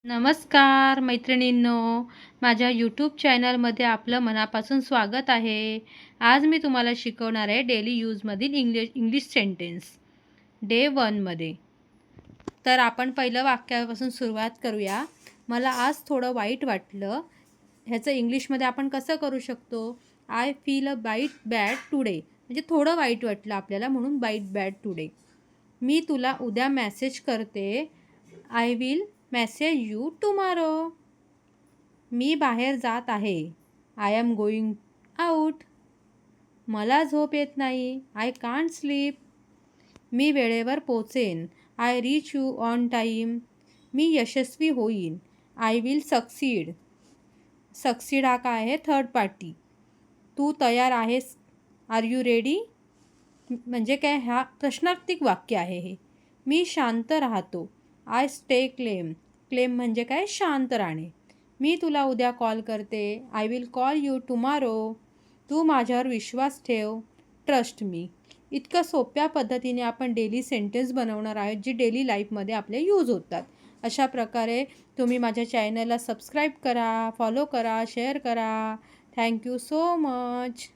नमस्कार मैत्रिणींनो, माझ्या यूट्यूब चॅनलमध्ये आपलं मनापासून स्वागत आहे. आज मी तुम्हाला शिकवणार आहे डेली यूजमधील इंग्लिश सेंटेन्स डे 1मध्ये. तर आपण पहिलं वाक्यापासून सुरुवात करूया. मला आज थोडं वाईट वाटलं. ह्याचं इंग्लिशमध्ये आपण कसं करू शकतो? I feel a bit bad today. म्हणजे थोडं वाईट वाटलं आपल्याला म्हणून बाईट बॅड टुडे. मी तुला उद्या मेसेज करते. I will message you tomorrow. मी बाहेर जात आहे. I am going out. मला झोप येत नाही. I can't sleep. मी वेळेवर पोचेन. I reach you on time. मी यशस्वी होईन. I will succeed. सक्सीड हा काय आहे? Third party. तू तयार आहेस? Are you ready? म्हणजे काय? हा प्रश्नार्थक वाक्य आहे हे. मी शांत राहतो. I stay claim. क्लेम म्हणजे काय? शांत राहणे. मी तुला उद्या कॉल करते. I will call you tomorrow. तू माझ्यावर विश्वास ठेव. Trust me. इतकं सोप्या पद्धतीने आपण डेली सेंटेन्स बनवणार आहोत जी डेली लाईफमध्ये आपले यूज होतात. अशा प्रकारे तुम्ही माझ्या चॅनलला सबस्क्राईब करा, फॉलो करा, शेअर करा. Thank you so much.